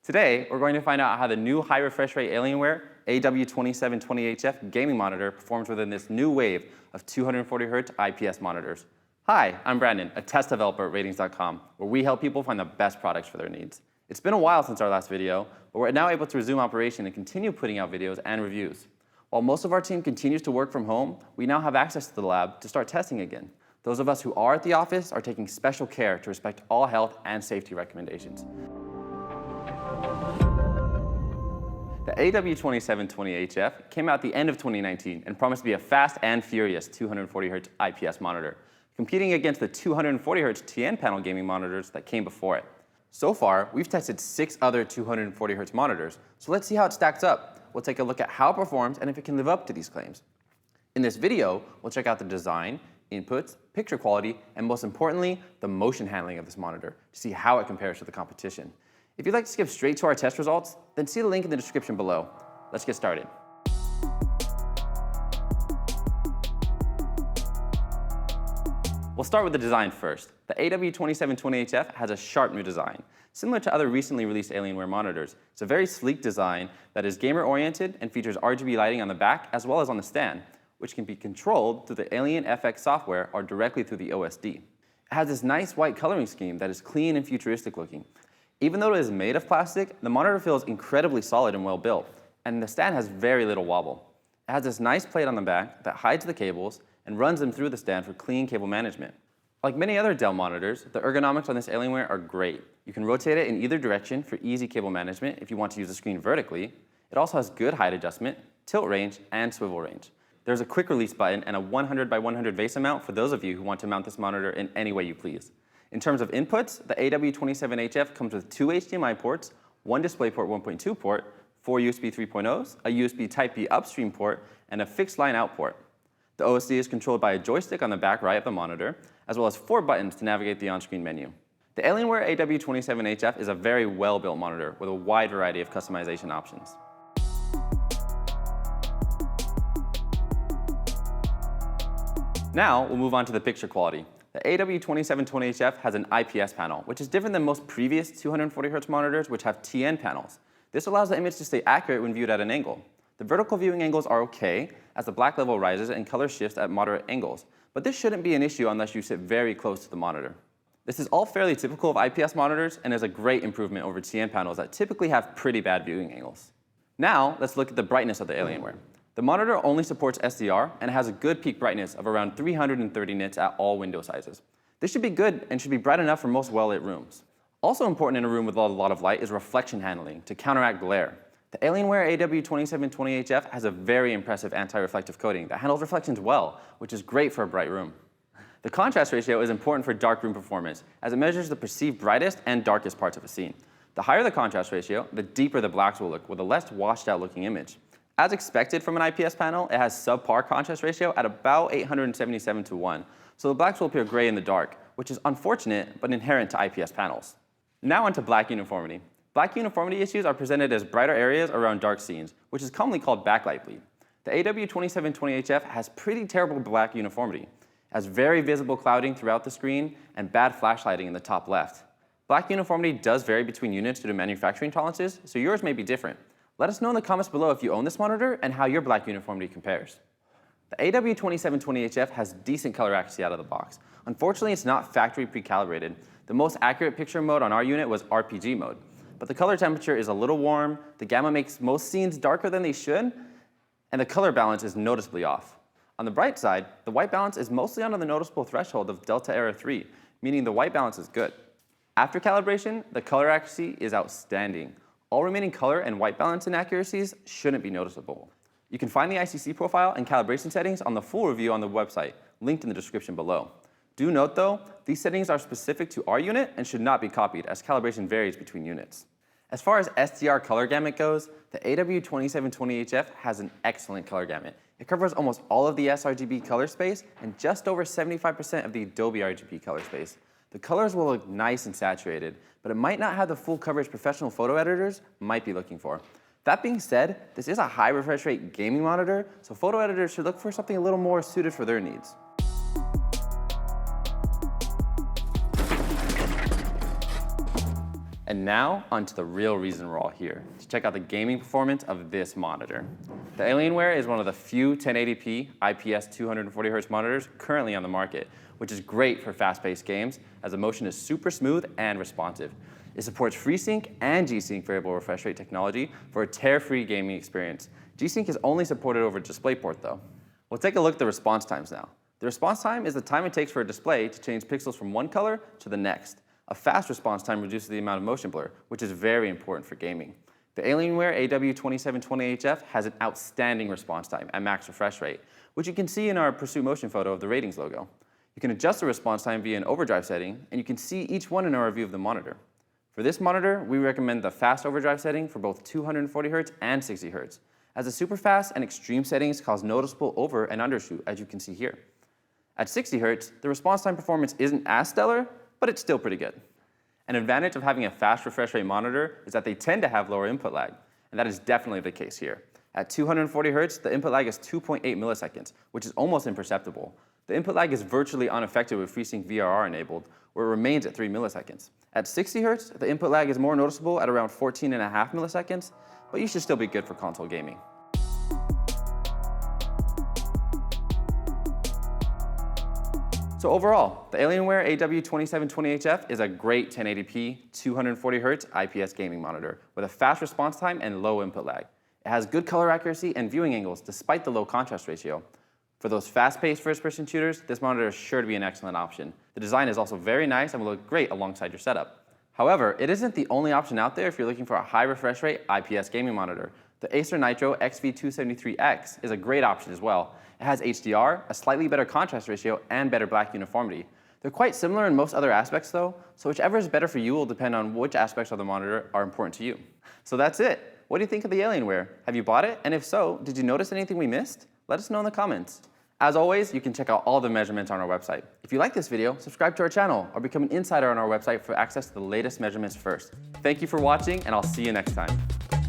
Today, we're going to find out how the new high refresh rate Alienware AW2720HF gaming monitor performs within this new wave of 240Hz IPS monitors. Hi, I'm Brandon, a test developer at Ratings.com, where we help people find the best products for their needs. It's been a while since our last video, but we're now able to resume operation and continue putting out videos and reviews. While most of our team continues to work from home, we now have access to the lab to start testing again. Those of us who are at the office are taking special care to respect all health and safety recommendations. The AW2720HF came out at the end of 2019 and promised to be a fast and furious 240Hz IPS monitor, competing against the 240Hz TN panel gaming monitors that came before it. So far, we've tested 6 other 240Hz monitors, so let's see how it stacks up. We'll take a look at how it performs and if it can live up to these claims. In this video, we'll check out the design, inputs, picture quality, and most importantly, the motion handling of this monitor to see how it compares to the competition. If you'd like to skip straight to our test results, then see the link in the description below. Let's get started. We'll start with the design first. The AW2720HF has a sharp new design. Similar to other recently released Alienware monitors, it's a very sleek design that is gamer-oriented and features RGB lighting on the back as well as on the stand, which can be controlled through the Alien FX software or directly through the OSD. It has this nice white coloring scheme that is clean and futuristic looking. Even though it is made of plastic, the monitor feels incredibly solid and well built, and the stand has very little wobble. It has this nice plate on the back that hides the cables and runs them through the stand for clean cable management. Like many other Dell monitors, the ergonomics on this Alienware are great. You can rotate it in either direction for easy cable management if you want to use the screen vertically. It also has good height adjustment, tilt range, and swivel range. There's a quick release button and a 100 by 100 vase mount for those of you who want to mount this monitor in any way you please. In terms of inputs, the AW27HF comes with 2 HDMI ports, 1 DisplayPort 1.2 port, 4 USB 3.0s, a USB Type-B upstream port, and a fixed line out port. The OSD is controlled by a joystick on the back right of the monitor, as well as 4 buttons to navigate the on-screen menu. The Alienware AW27HF is a very well-built monitor with a wide variety of customization options. Now, we'll move on to the picture quality. The AW2720HF has an IPS panel, which is different than most previous 240Hz monitors, which have TN panels. This allows the image to stay accurate when viewed at an angle. The vertical viewing angles are okay, as the black level rises and color shifts at moderate angles, but this shouldn't be an issue unless you sit very close to the monitor. This is all fairly typical of IPS monitors and is a great improvement over TN panels that typically have pretty bad viewing angles. Now, let's look at the brightness of the Alienware. The monitor only supports SDR and has a good peak brightness of around 330 nits at all window sizes. This should be good and should be bright enough for most well-lit rooms. Also important in a room with a lot of light is reflection handling to counteract glare. The Alienware AW2720HF has a very impressive anti-reflective coating that handles reflections well, which is great for a bright room. The contrast ratio is important for dark room performance, as it measures the perceived brightest and darkest parts of a scene. The higher the contrast ratio, the deeper the blacks will look with a less washed out looking image. As expected from an IPS panel, it has subpar contrast ratio at about 877:1, so the blacks will appear gray in the dark, which is unfortunate but inherent to IPS panels. Now onto black uniformity. Black uniformity issues are presented as brighter areas around dark scenes, which is commonly called backlight bleed. The AW2720HF has pretty terrible black uniformity. It has very visible clouding throughout the screen and bad flashlighting in the top left. Black uniformity does vary between units due to manufacturing tolerances, so yours may be different. Let us know in the comments below if you own this monitor and how your black uniformity compares. The AW2720HF has decent color accuracy out of the box. Unfortunately, it's not factory pre-calibrated. The most accurate picture mode on our unit was RPG mode. But the color temperature is a little warm, the gamma makes most scenes darker than they should, and the color balance is noticeably off. On the bright side, the white balance is mostly under the noticeable threshold of Delta Era 3, meaning the white balance is good. After calibration, the color accuracy is outstanding. All remaining color and white balance inaccuracies shouldn't be noticeable. You can find the ICC profile and calibration settings on the full review on the website, linked in the description below. Do note though, these settings are specific to our unit and should not be copied as calibration varies between units. As far as SDR Color Gamut goes, the AW2720HF has an excellent color gamut. It covers almost all of the sRGB color space and just over 75% of the Adobe RGB color space. The colors will look nice and saturated, but it might not have the full coverage professional photo editors might be looking for. That being said, this is a high refresh rate gaming monitor, so photo editors should look for something a little more suited for their needs. And now, onto the real reason we're all here, to check out the gaming performance of this monitor. The Alienware is one of the few 1080p IPS 240Hz monitors currently on the market, which is great for fast-paced games, as the motion is super smooth and responsive. It supports FreeSync and G-Sync variable refresh rate technology for a tear-free gaming experience. G-Sync is only supported over DisplayPort though. We'll take a look at the response times now. The response time is the time it takes for a display to change pixels from one color to the next. A fast response time reduces the amount of motion blur, which is very important for gaming. The Alienware AW2720HF has an outstanding response time at max refresh rate, which you can see in our Pursuit Motion photo of the ratings logo. You can adjust the response time via an overdrive setting, and you can see each one in our review of the monitor. For this monitor, we recommend the fast overdrive setting for both 240Hz and 60Hz, as the super fast and extreme settings cause noticeable over and undershoot, as you can see here. At 60Hz, the response time performance isn't as stellar, but it's still pretty good. An advantage of having a fast refresh rate monitor is that they tend to have lower input lag, and that is definitely the case here. At 240Hz, the input lag is 2.8 milliseconds, which is almost imperceptible. The input lag is virtually unaffected with FreeSync VRR enabled, where it remains at 3 milliseconds. At 60Hz, the input lag is more noticeable at around 14.5 milliseconds, but you should still be good for console gaming. So overall, the Alienware AW2720HF is a great 1080p, 240Hz IPS gaming monitor with a fast response time and low input lag. It has good color accuracy and viewing angles despite the low contrast ratio. For those fast-paced first-person shooters, this monitor is sure to be an excellent option. The design is also very nice and will look great alongside your setup. However, it isn't the only option out there if you're looking for a high refresh rate IPS gaming monitor. The Acer Nitro XV273X is a great option as well. It has HDR, a slightly better contrast ratio, and better black uniformity. They're quite similar in most other aspects though, so whichever is better for you will depend on which aspects of the monitor are important to you. So that's it. What do you think of the Alienware? Have you bought it? And if so, did you notice anything we missed? Let us know in the comments. As always, you can check out all the measurements on our website. If you like this video, subscribe to our channel or become an insider on our website for access to the latest measurements first. Thank you for watching, and I'll see you next time.